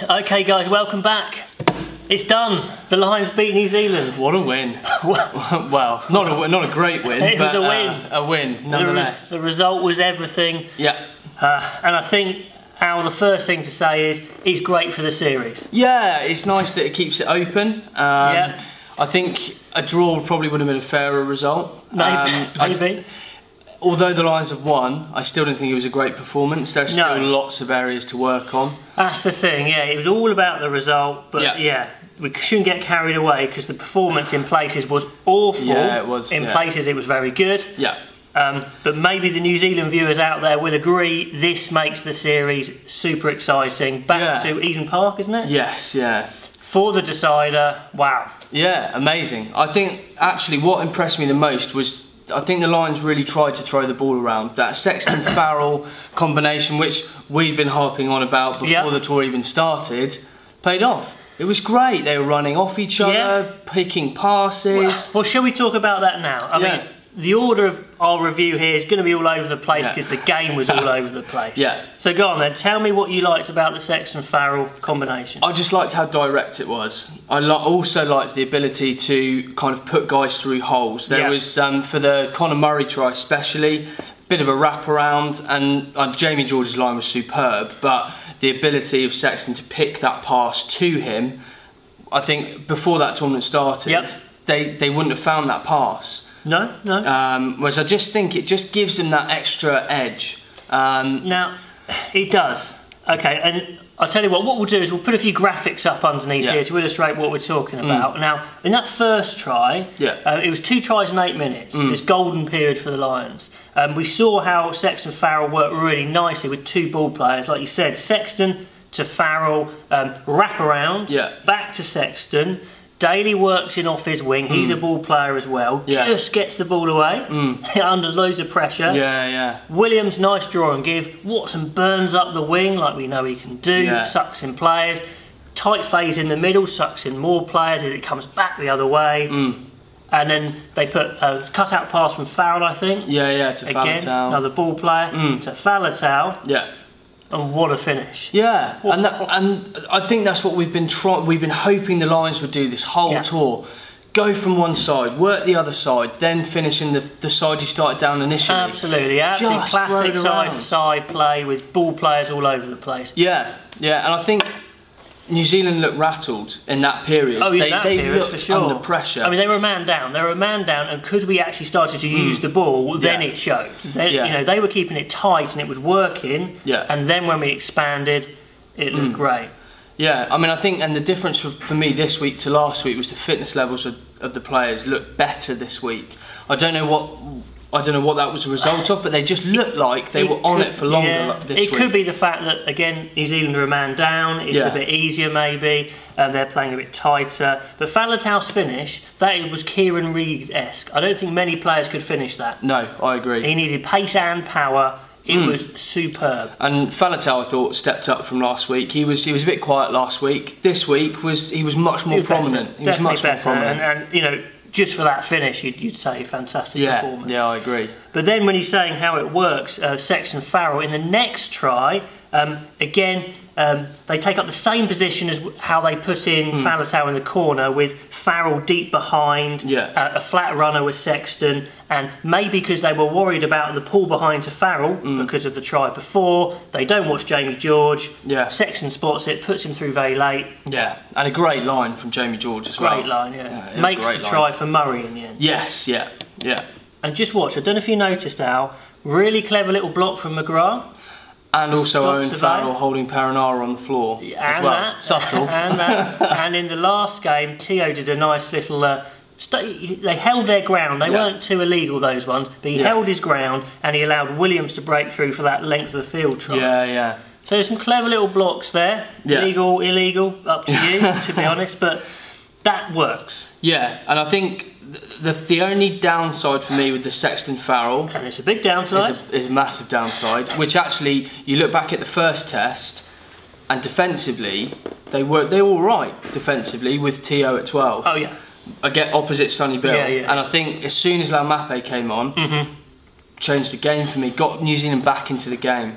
Okay guys, welcome back. It's done. The Lions beat New Zealand. What a win. Well, not a great win, it but was a win. A win, nonetheless. The result was everything. Yeah. And I think, Al, the first thing to say is, he's great for the series. Yeah, it's nice that it keeps it open. Yeah. I think a draw probably would have been a fairer result. Maybe. Although the Lions have won, I still don't think it was a great performance. There's still lots of areas to work on. That's the thing, yeah. It was all about the result, but yeah we shouldn't get carried away because the performance in places was awful. Yeah, it was. In places it was very good. Yeah. But maybe the New Zealand viewers out there will agree this makes the series super exciting. Back to Eden Park, isn't it? Yes, yeah. For the decider, wow. Yeah, amazing. I think actually what impressed me the most was I think the Lions really tried to throw the ball around. That Sexton-Farrell combination, which we'd been harping on about before the tour even started, paid off. It was great. They were running off each other, picking passes. Well, shall we talk about that now? I mean, the order of our review here is going to be all over the place because the game was all over the place. Yeah. So go on then, tell me what you liked about the Sexton-Farrell combination. I just liked how direct it was. I also liked the ability to kind of put guys through holes. There was, for the Conor Murray try especially, a bit of a wraparound, and Jamie George's line was superb, but the ability of Sexton to pick that pass to him, I think before that tournament started, they wouldn't have found that pass. No. Whereas I just think it just gives them that extra edge. Now, it does. Okay, and I'll tell you what we'll do is we'll put a few graphics up underneath here to illustrate what we're talking about. Now, in that first try, it was 2 tries in 8 minutes. This golden period for the Lions. We saw how Sexton-Farrell worked really nicely with 2 ball players. Like you said, Sexton to Farrell, wrap around, back to Sexton. Daly works in off his wing, he's a ball player as well, just gets the ball away, under loads of pressure. Williams, nice draw and give. Watson burns up the wing like we know he can do, sucks in players. Tight phase in the middle, sucks in more players as it comes back the other way. And then they put a cut-out pass from Farrell, I think. To Faletau. Again, another ball player, to Faletau. And what a finish! Yeah, and I think that's what we've been hoping the Lions would do this whole tour. Go from one side, work the other side, then finish in the side you started down initially. Absolutely, absolutely classic side-to-side play with ball players all over the place. Yeah, and I think New Zealand looked rattled in that period. They looked for sure. Under pressure. I mean, they were a man down. And because we actually started to use the ball, then it showed. You know, they were keeping it tight and it was working. And then when we expanded, it looked great. Yeah, I mean, I think, and the difference for me this week to last week was the fitness levels of the players looked better this week. I don't know what that was a result of, but they just looked like they were on it for longer this week. It could be the fact that, again, New Zealand are a man down, it's a bit easier maybe, and they're playing a bit tighter. But Faletau's finish, that was Kieran Reid-esque. I don't think many players could finish that. No, I agree. He needed pace and power. It was superb. And Faletau, I thought, stepped up from last week. He was a bit quiet last week. This week he was much more prominent. He was much more prominent. And you know, just for that finish, you'd say fantastic performance. Yeah, I agree. But then when you're saying how it works, Sexton-Farrell, in the next try, again, they take up the same position as how they put in Faletau in the corner, with Farrell deep behind, a flat runner with Sexton, and maybe because they were worried about the pull behind to Farrell because of the try before, they don't watch Jamie George. Sexton spots it, puts him through very late. Yeah, and a great line from Jamie George as well. Great line, makes the try for Murray in the end. Yes, yeah. And just watch, I don't know if you noticed, Al, really clever little block from McGrath. And also Owen Farrell holding Perenara on the floor as well. Subtle. And in the last game, Teo did a nice little... they held their ground. They weren't too illegal, those ones, but he held his ground and he allowed Williams to break through for that length of the field try. So there's some clever little blocks there. Legal, illegal, up to you, to be honest, but that works. Yeah, and I think the only downside for me with the Sexton-Farrell, and it's a big downside, is a massive downside, which actually, you look back at the first test, and defensively, they were all right defensively with Teo at 12. Oh yeah. Again, opposite Sonny Bill. And I think as soon as Laumape came on, changed the game for me, got New Zealand back into the game.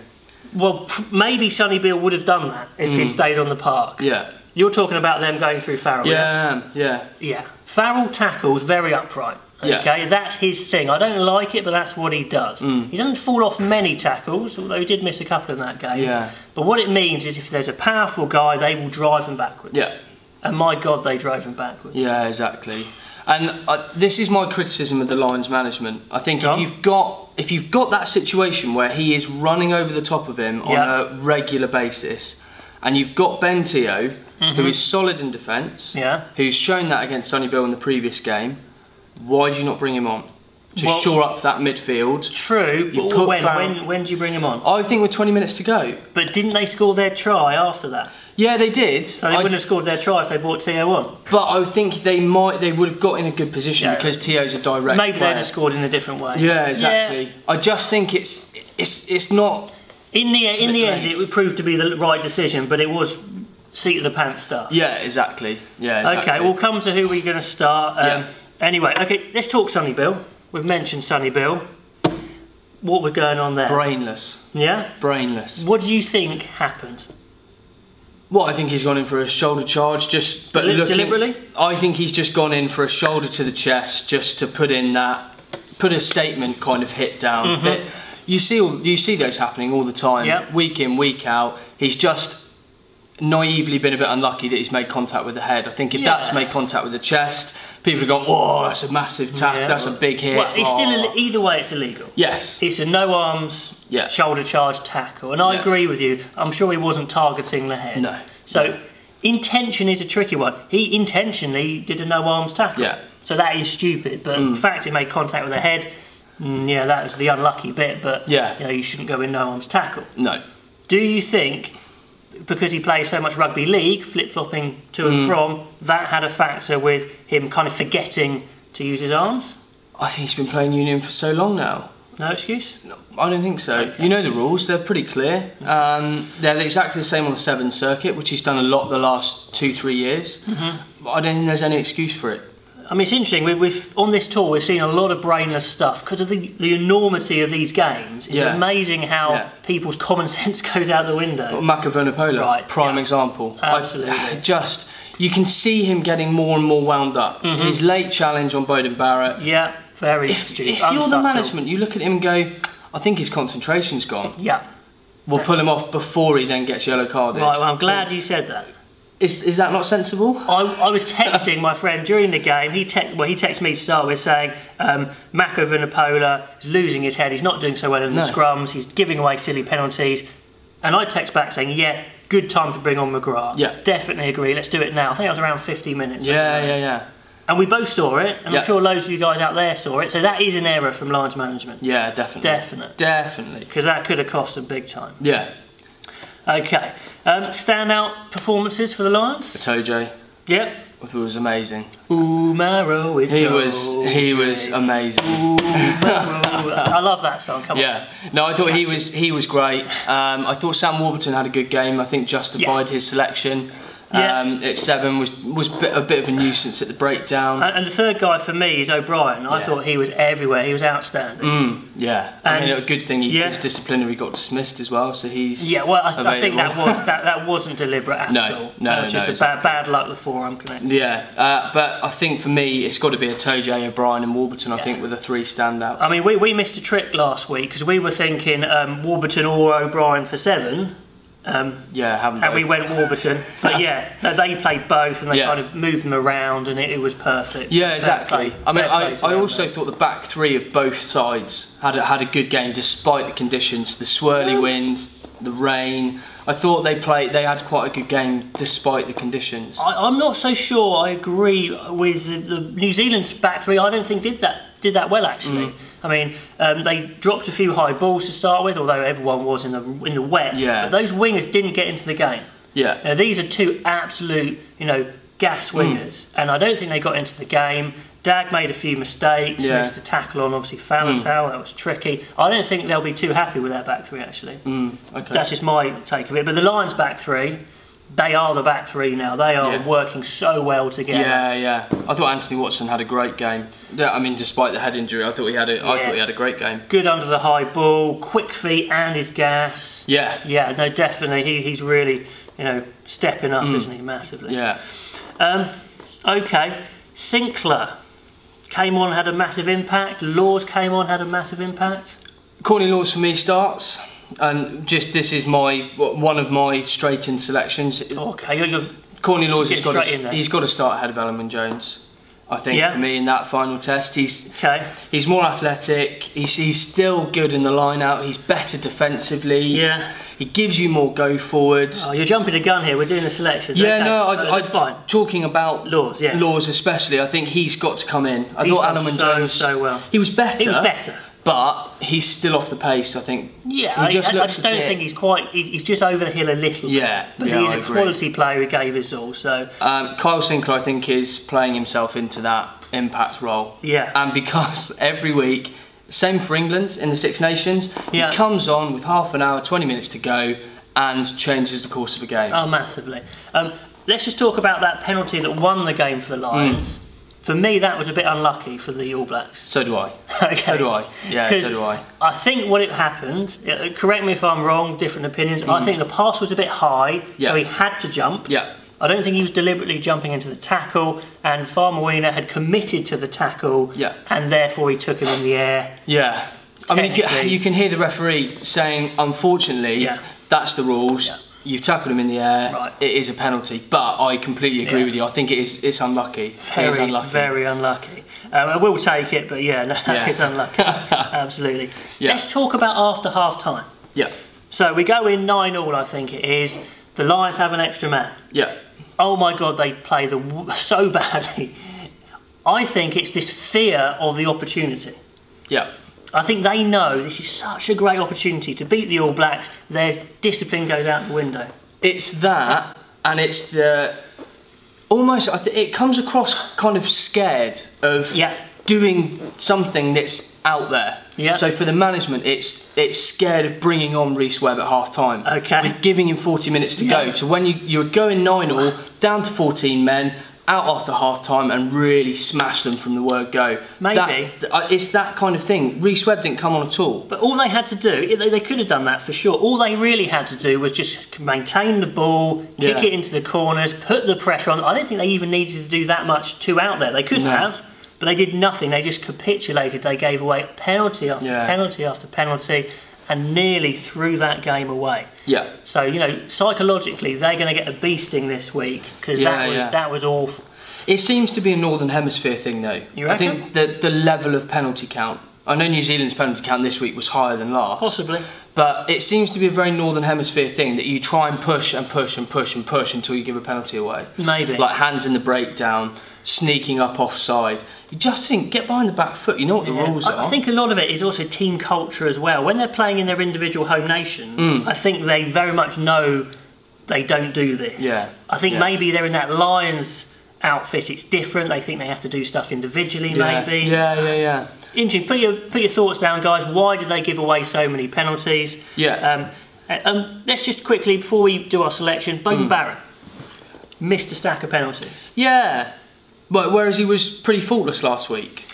Well, maybe Sonny Bill would have done that if he'd stayed on the park. Yeah. You're talking about them going through Farrell. Yeah. Farrell tackles very upright. Okay, that's his thing. I don't like it, but that's what he does. He doesn't fall off many tackles, although he did miss a couple in that game. Yeah. But what it means is if there's a powerful guy, they will drive him backwards. Yeah. And my God, they drove him backwards. Yeah, exactly. And this is my criticism of the Lions management. I think if you've got that situation where he is running over the top of him on a regular basis, and you've got Ben Teo, who is solid in defence, who's shown that against Sonny Bill in the previous game, why do you not bring him on? To shore up that midfield. True, but when do you bring him on? I think with 20 minutes to go. But didn't they score their try after that? Yeah, they did. So they wouldn't have scored their try if they brought Teo on. But I think they would have got in a good position because Teo's a direct Maybe player. they'd have scored in a different way. Yeah, exactly. Yeah. I just think it's not. In the end, it would prove to be the right decision, but it was seat of the pants stuff. Yeah, exactly. Okay, we'll come to who we're going to start. Anyway, okay, let's talk Sonny Bill. We've mentioned Sonny Bill. What was going on there? Brainless. Yeah? Brainless. What do you think happened? Well, I think he's gone in for a shoulder charge, deliberately? I think he's just gone in for a shoulder to the chest, just to put a statement kind of hit down. That you see those happening all the time, week in, week out. He's just naively been a bit unlucky that he's made contact with the head. I think if that's made contact with the chest, people have gone, "Whoa, that's a massive tackle, that's a big hit." Well, it's still either way, it's illegal. Yes, it's a no arms shoulder charge tackle, and I agree with you. I'm sure he wasn't targeting the head. No. So intention is a tricky one. He intentionally did a no arms tackle. Yeah. So that is stupid. But the fact it made contact with the head, that was the unlucky bit. But you shouldn't go in no arms tackle. No. Do you think, because he plays so much rugby league, flip-flopping to and from, that had a factor with him kind of forgetting to use his arms? I think he's been playing Union for so long now. No excuse? No, I don't think so. Okay. You know the rules, they're pretty clear. They're exactly the same on the 7 circuit, which he's done a lot the last 2-3 years. But I don't think there's any excuse for it. I mean, it's interesting, we've on this tour we've seen a lot of brainless stuff because of the enormity of these games. It's amazing how people's common sense goes out the window. Maka prime example. Absolutely. You can see him getting more and more wound up. His late challenge on Bowden Barrett. Yeah, very stupid. If you're the management, you look at him and go, I think his concentration's gone. Yeah. We'll pull him off before he then gets yellow carded. Right, well, I'm glad you said that. Is that not sensible? I was texting my friend during the game. He texted me to start with saying Mako Vunipola is losing his head. He's not doing so well in the scrums. He's giving away silly penalties. And I text back saying, yeah, good time to bring on McGrath. Yeah. Definitely agree. Let's do it now. I think it was around 50 minutes. Yeah. And we both saw it, and I'm sure loads of you guys out there saw it. So that is an error from Lions management. Yeah, definitely. Definitely. Because that could have cost them big time. Yeah. Okay. Standout performances for the Lions? Atoje. Yep. It was amazing. Umaro Itoje. He was amazing. I love that song. Come on. No, I thought he was great. I thought Sam Warburton had a good game. I think justified his selection. At 7 was a bit of a nuisance at the breakdown. And the third guy for me is O'Brien. I thought he was everywhere. He was outstanding. I mean, a good thing his disciplinary got dismissed as well. So he's I think that wasn't deliberate at all. No, just bad luck. The forearm connected. But I think for me, it's got to be Atoje, O'Brien, and Warburton. I think were the 3 standouts. I mean, we missed a trick last week because we were thinking Warburton or O'Brien for 7. And we went Warburton, but they played both and they kind of moved them around and it was perfect. Yeah, exactly. I mean, I also thought the back 3 of both sides had a good game despite the conditions, the swirly winds, the rain. I thought they had quite a good game despite the conditions. I'm not so sure I agree with the New Zealand back 3. I don't think did that well actually. I mean, they dropped a few high balls to start with, although everyone was in the wet. But those wingers didn't get into the game. Now, these are 2 absolute, gas wingers, and I don't think they got into the game. Dag made a few mistakes, missed a tackle on obviously Falasau, that was tricky. I don't think they'll be too happy with their back 3 actually. Okay. That's just my take of it. But the Lions back 3, they are the back three now. They are working so well together. Yeah. I thought Anthony Watson had a great game. I mean, despite the head injury, I thought he had a great game. Good under the high ball, quick feet, and his gas. Yeah. No, definitely. He's really, stepping up, isn't he, massively? Yeah. Okay, Sinclair came on, had a massive impact. Laws came on, had a massive impact. Corny Laws for me starts. And this is one of my straight-in selections. Okay, Corny Laws he's got to start ahead of Ellerman Jones. I think for me in that final test, he's more athletic. He's still good in the line-out. He's better defensively. Yeah, he gives you more go forwards. Oh, you're jumping the gun here. We're doing the selections. Yeah, okay. no, that's fine. Talking about Laws, yes. Laws especially, I think he's got to come in. I thought Ellerman Jones so well. He was better. He was better. But he's still off the pace, I think. Yeah, I just don't think he's quite. He's just over the hill a little. Yeah, but he's a quality player who gave his all. So Kyle Sinclair, I think, is playing himself into that impact role. Yeah, and because every week, same for England in the Six Nations, he comes on with half an hour, 20 minutes to go, and changes the course of the game. Oh, massively. Let's just talk about that penalty that won the game for the Lions. For me, that was a bit unlucky for the All Blacks. So do I. Okay. So do I. Yeah, so do I. I think what it happened, correct me if I'm wrong, different opinions, I think the pass was a bit high, so he had to jump. Yeah. I don't think he was deliberately jumping into the tackle, and Farmer-Weena had committed to the tackle, and therefore he took him in the air. Yeah. I mean, you can hear the referee saying, unfortunately, that's the rules. Yeah. You've tackled him in the air. Right. It is a penalty, but I completely agree with you. I think it's unlucky. Very unlucky. I will take it, but it's unlucky. Absolutely. Yeah. Let's talk about after half time. Yeah. So we go in 9-all, I think it is. The Lions have an extra man. Yeah. Oh my God, they play so badly. I think it's this fear of the opportunity. Yeah. I think they know this is such a great opportunity to beat the All Blacks. Their discipline goes out the window. It's that, and it's the almost. It comes across kind of scared of doing something that's out there. Yeah. So for the management, it's scared of bringing on Rhys Webb at half time. Okay. With giving him 40 minutes to go. To when you're going 9-all, down to 14 men. Out after half time and really smash them from the word go. Maybe. It's that kind of thing. Rhys Webb didn't come on at all. But all they had to do, they could have done that for sure. All they really had to do was just maintain the ball, kick it into the corners, put the pressure on. I don't think they even needed to do that much out there. They could have, but they did nothing. They just capitulated. They gave away penalty after penalty after penalty and nearly threw that game away. Yeah. So, psychologically, they're going to get a beasting this week because that was awful. It seems to be a Northern Hemisphere thing, though. You reckon? I think the level of penalty count. I know New Zealand's penalty count this week was higher than last. Possibly. But it seems to be a very Northern Hemisphere thing that you try and push and push and push and push until you give a penalty away. Maybe. Like hands in the breakdown, sneaking up offside. You just think, get behind the back foot, you know what the rules are. I think a lot of it is also team culture as well. When they're playing in their individual home nations, I think they very much know they don't do this. Yeah. I think maybe they're in that Lions outfit, it's different. They think they have to do stuff individually, maybe. Yeah. Interesting. Put your thoughts down, guys. Why did they give away so many penalties? Yeah. Let's just quickly, before we do our selection, Beauden Barrett missed a stack of penalties. Yeah. But whereas he was pretty faultless last week.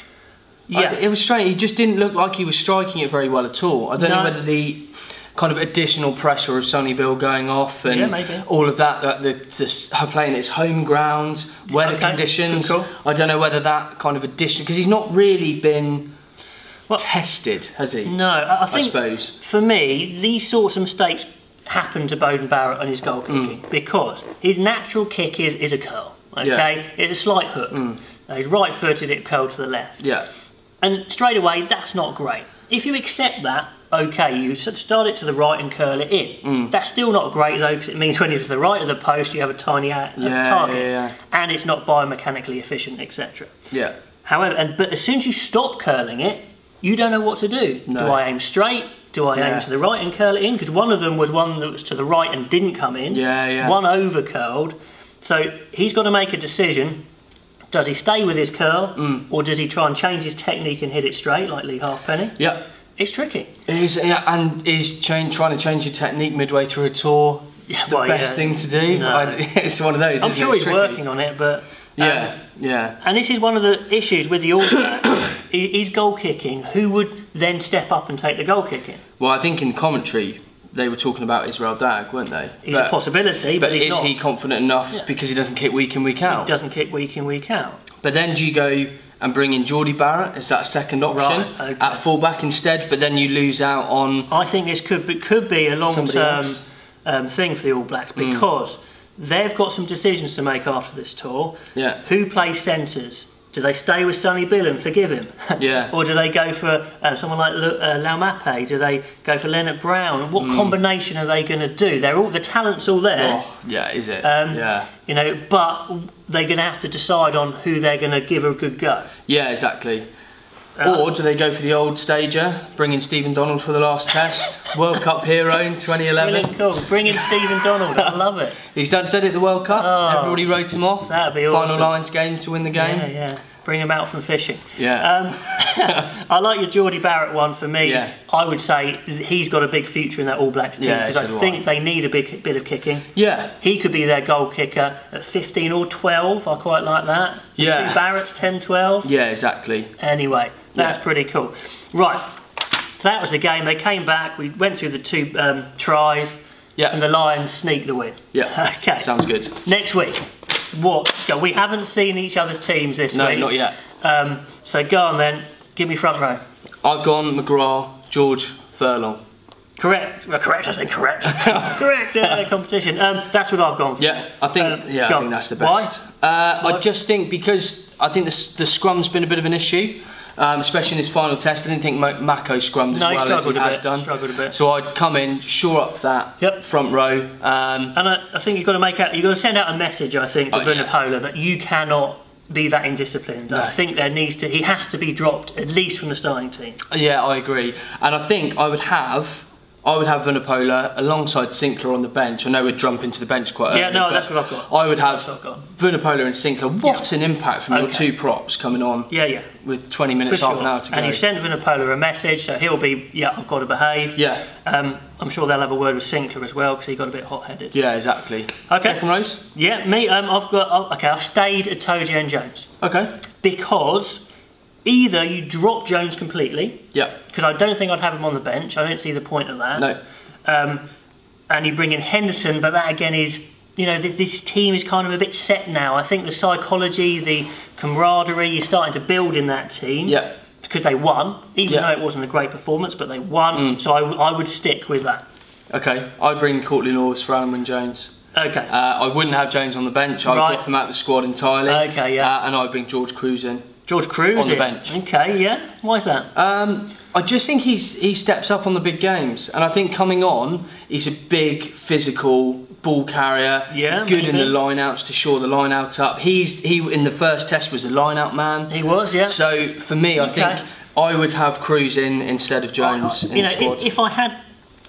Yeah. It was strange. He just didn't look like he was striking it very well at all. I don't know whether the kind of additional pressure of Sonny Bill going off and all of that, her playing at his home ground, weather conditions. Cool. I don't know whether that kind of addition, because he's not really been tested, has he? No, I suppose. For me, these sorts of mistakes happen to Beauden Barrett on his goal kicking because his natural kick is a curl. Okay, it's a slight hook. He's right-footed, it curled to the left. Yeah, and straight away, that's not great. If you accept that, okay, you start it to the right and curl it in. That's still not great though, because it means when you're to the right of the post, you have a tiny target, and it's not biomechanically efficient, etc. Yeah. However, but as soon as you stop curling it, you don't know what to do. No. Do I aim straight? Do I aim to the right and curl it in? Because one of them was one that was to the right and didn't come in. One over curled. So he's got to make a decision. Does he stay with his curl, or does he try and change his technique and hit it straight like Lee Halfpenny? Yeah. It's tricky. It is, and is trying to change your technique midway through a tour. the best thing to do. No. It's one of those. I'm sure he's working on it, but yeah. And this is one of the issues with the All Blacks. Is goal kicking. Who would then step up and take the goal kicking? Well, I think in commentary they were talking about Israel Dag, weren't they? He's a possibility, but he's is not. He confident enough because he doesn't kick week in, week out? He doesn't kick week in, week out. But then do you go and bring in Geordie Barrett as that second option at fullback instead? But then you lose out on. I think this could be a long-term thing for the All Blacks because they've got some decisions to make after this tour. Yeah. Who plays centres? Do they stay with Sonny Bill and forgive him? Yeah. Or do they go for someone like Laumape? Do they go for Leonard Brown? What combination are they going to do? The talent's all there. Oh, yeah, is it? You know, but they're going to have to decide on who they're going to give a good go. Yeah, exactly. Or do they go for the old stager, bring in Stephen Donald for the last test? World Cup hero in 2011. Brilliant call. Bring in Stephen Donald. I love it. He's done it at the World Cup. Everybody wrote him off. That'd be awesome. Final Lions game to win the game. Yeah. Bring him out from fishing. Yeah. I like your Geordie Barrett one for me. Yeah. I would say he's got a big future in that All Blacks team because I think they need a big bit of kicking. Yeah. He could be their goal kicker at 15 or 12. I quite like that. Yeah. 2 Barretts, 10, 12. Yeah, exactly. Anyway, that's pretty cool. Right. That was the game. They came back. We went through the 2 tries. Yeah. And the Lions sneaked the win. Yeah. Okay. Sounds good. Next week. We haven't seen each other's teams this week. No, not yet. So go on then, give me front row. I've gone McGrath, George, Furlong. Correct. Well, correct. I think correct. Correct. Competition. That's what I've gone for. Yeah, I think. I think that's the best. Why? I just think because I think the scrum's been a bit of an issue. Especially in his final test, I didn't think Mako scrummed as well as he has done. Struggled a bit. So I'd come in, shore up that front row. And I think you've got to send out a message. I think to Vunipola that you cannot be that indisciplined. No. I think he has to be dropped at least from the starting team. Yeah, I agree. And I think I would have Vunipola alongside Sinclair on the bench. I know we'd jump into the bench quite early. Yeah, no, that's what I've got. I would have Vunipola and Sinclair. What an impact from your 2 props coming on. Yeah. With 20 minutes, half an hour to go. And you sent Vunipola a message, so he'll be, I've got to behave. Yeah. I'm sure they'll have a word with Sinclair as well because he got a bit hot-headed. Yeah, exactly. Okay. Second rows? Yeah, me. I've stayed at Toji and Jones. Okay. Because either you drop Jones completely. Yeah. Because I don't think I'd have him on the bench. I don't see the point of that. No. And you bring in Henderson, but that again is, this team is kind of a bit set now. I think the psychology, the camaraderie is starting to build in that team. Yeah. Because they won, even though it wasn't a great performance, but they won. So I would stick with that. Okay. I'd bring Courtney Lawes for Alan Wynne-Jones. Okay. I wouldn't have Jones on the bench. I would drop him out of the squad entirely. Okay, yeah. And I'd bring George Cruz in. George Cruz on the bench. Okay, yeah. Why is that? I just think he steps up on the big games, and I think coming on, he's a big physical ball carrier. Yeah, good in the line-outs to shore the line-out up. He in the first test was a line-out man. He was, yeah. So for me, I think I would have Cruz in instead of Jones in the squad. If I had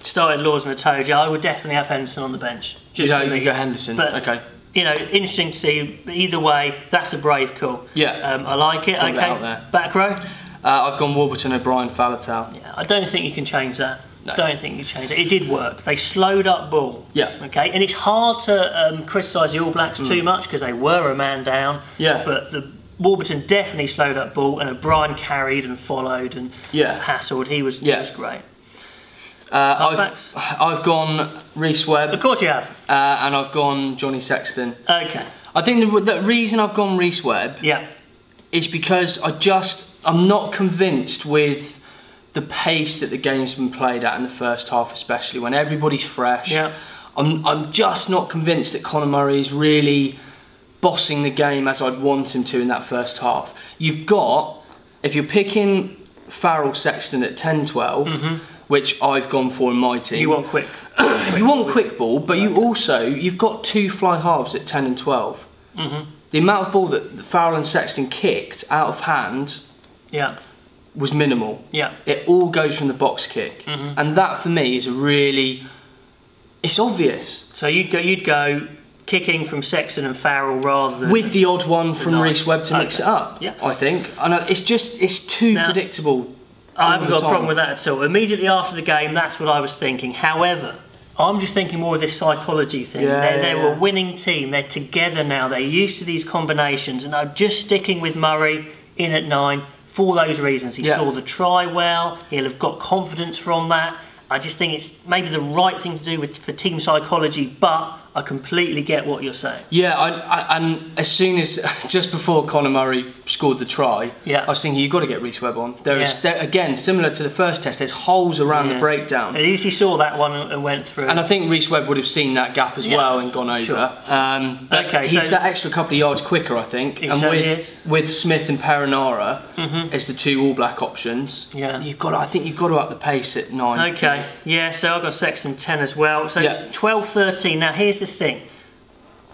started Lawes and Atoja, I would definitely have Henderson on the bench. You go Henderson. But, okay. Interesting to see. Either way, that's a brave call. Yeah. I like it. Okay. Back row. I've gone Warburton, O'Brien, Faletau. Yeah. I don't think you can change that. No. Don't think you can change it. It did work. They slowed up ball. Yeah. Okay. And it's hard to criticise the All Blacks too much because they were a man down. Yeah. But the Warburton definitely slowed up ball, and O'Brien carried and followed and hassled. He was great. I've gone Reece Webb. Of course you have. And I've gone Johnny Sexton. Okay. I think the reason I've gone Reece Webb is because I'm not convinced with the pace that the game's been played at in the first half, especially when everybody's fresh. Yeah. I'm just not convinced that Conor Murray is really bossing the game as I'd want him to in that first half. You've got, if you're picking Farrell Sexton at 10-12, which I've gone for in my team. You want quick. You want quick ball, but you've got 2 fly halves at 10 and 12. The amount of ball that Farrell and Sexton kicked out of hand was minimal. Yeah. It all goes from the box kick. And that for me is it's obvious. So you'd go kicking from Sexton and Farrell rather than... With the odd one from Reece Webb to mix it up, yeah. I think. And it's too predictable. I haven't got a problem with that at all. Immediately after the game, that's what I was thinking. However, I'm just thinking more of this psychology thing. They're a winning team. They're together now. They're used to these combinations, and I'm just sticking with Murray in at 9 for those reasons. He saw the try well. He'll have got confidence from that. I just think it's maybe the right thing to do for team psychology, but I completely get what you're saying. Yeah, and as soon as, just before Conor Murray scored the try, I was thinking, you've got to get Rhys Webb on. Again, similar to the first test, there's holes around the breakdown. At least he saw that one and went through. And I think Rhys Webb would have seen that gap as well and gone over. Sure. He's that extra couple of yards quicker, I think. He certainly is. With Smith and Perinara as the 2 All Black options, I think you've got to up the pace at 9. Okay, so I've got Sexton 10 as well. So 12-13. Now here's the thing.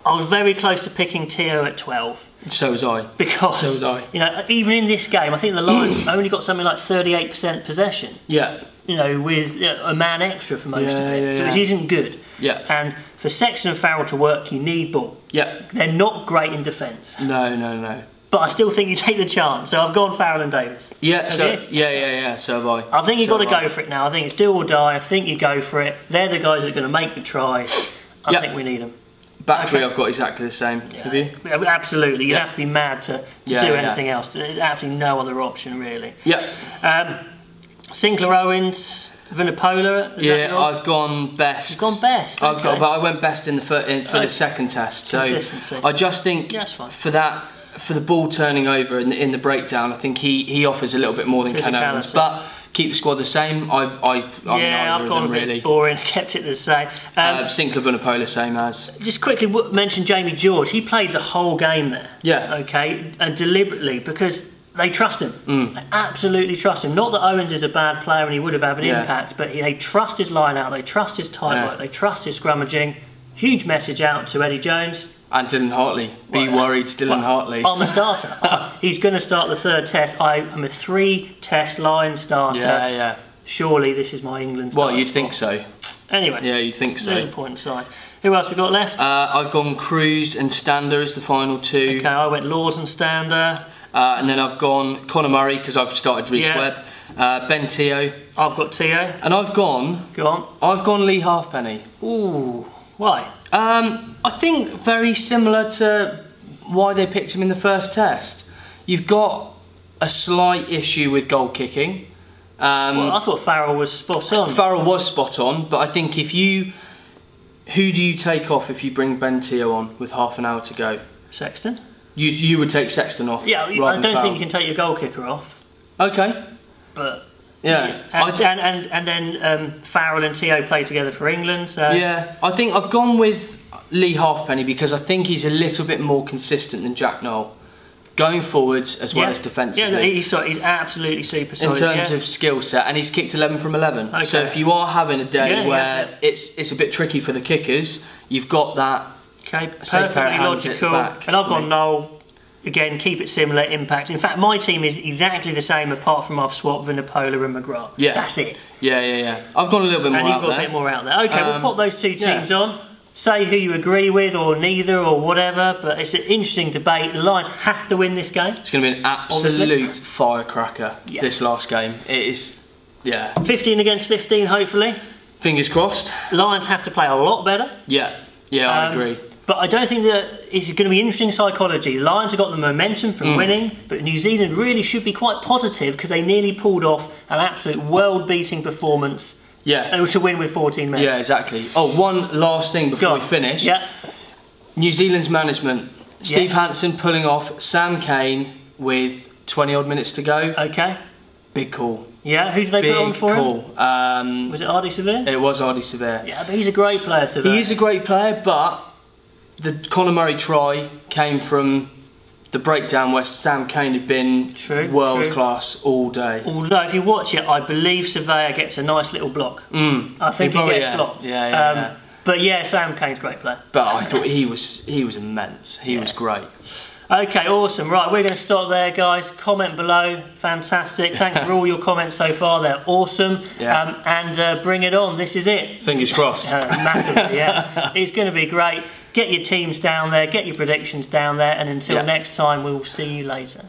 I was very close to picking Teo at 12. So was I. Because, you know, even in this game, I think the Lions only got something like 38% possession. Yeah. You know, with a man extra for most of it. So it isn't good. Yeah. And for Sexton and Farrell to work, you need ball. Yeah. They're not great in defence. No. But I still think you take the chance. So I've gone Farrell and Davis. Yeah, so have I. I think you've got to go for it now. I think it's do or die. I think you go for it. They're the guys that are going to make the try. I think we need them. Back three, I've got exactly the same. Have you? Absolutely. You'd have to be mad to do anything else. There's absolutely no other option, really. Yeah. Sinclair Owens, Vunipola. I've gone best. You've gone best. But I went best in for the second test. So I just think for the ball turning over in the breakdown, I think he offers a little bit more than Ken Owens. But keep the squad the same. I've gone a bit boring. Kept it the same. Sinclair Vunipola same as. Just quickly mention Jamie George. He played the whole game there. Yeah. Okay, and deliberately because they trust him. They absolutely trust him. Not that Owens is a bad player and he would have had an impact, but they trust his line out. They trust his tight work. They trust his scrummaging. Huge message out to Eddie Jones. And Dylan Hartley. Be worried, Dylan Hartley. I'm a starter. He's going to start the 3rd test. I'm a 3-test Lion starter. Yeah. Surely this is my England starter. Well, you'd think so. Anyway. Yeah, you'd think so. No point aside. Who else we got left? I've gone Cruz and Stander as the final 2. Okay, I went Laws and Stander. And then I've gone Conor Murray because I've started Rhys Webb. Ben Teo. I've got Teo. And I've gone... Go on. I've gone Lee Halfpenny. Ooh. Why? I think very similar to why they picked him in the first test. You've got a slight issue with goal kicking. I thought Farrell was spot on. Farrell was spot on, but I think who do you take off if you bring Ben Teo on with half an hour to go? Sexton. You would take Sexton off. Yeah, I don't think you can take your goal kicker off. Okay. But and then Farrell and Teo play together for England. So. Yeah, I think I've gone with Lee Halfpenny because I think he's a little bit more consistent than Jack Noel, going forwards as well as defensively. Yeah, he's absolutely super solid. In terms of skill set, and he's kicked 11 from 11. Okay. So if you are having a day where it's a bit tricky for the kickers, you've got that. Okay, perfectly logical. And I've got Noel. Again, keep it similar, impact. In fact, my team is exactly the same apart from I've swapped Vunipola and McGrath. Yeah. That's it. Yeah. I've gone a little bit more out there. And you've got a bit more out there. Okay, we'll pop those 2 teams on. Say who you agree with or neither or whatever, but it's an interesting debate. The Lions have to win this game. It's going to be an absolute firecracker, this last game. It is, 15 against 15, hopefully. Fingers crossed. Lions have to play a lot better. Yeah, I agree. But I don't think that it's going to be interesting psychology. The Lions have got the momentum from winning, but New Zealand really should be quite positive because they nearly pulled off an absolute world-beating performance to win with 14 men. Yeah, exactly. Oh, one last thing before we finish. Yeah. New Zealand's management. Steve Hansen pulling off Sam Cane with 20-odd minutes to go. Okay. Big call. Yeah, who did they put on for him? Big call. Was it Ardie Savere? It was Ardie Savere. Yeah, but he's a great player, Savere. He is a great player, but the Conor Murray try came from the breakdown where Sam Cane had been world class all day. Although if you watch it, I believe Savere gets a nice little block. I think he gets blocked. Yeah. But yeah, Sam Cane's a great player. But I thought he was immense. He was great. Okay, awesome. Right, we're going to stop there, guys. Comment below. Fantastic. Thanks for all your comments so far. They're awesome. Yeah. And bring it on. This is it. Fingers crossed. Massively, yeah. It's going to be great. Get your teams down there. Get your predictions down there. And until next time, we'll see you later.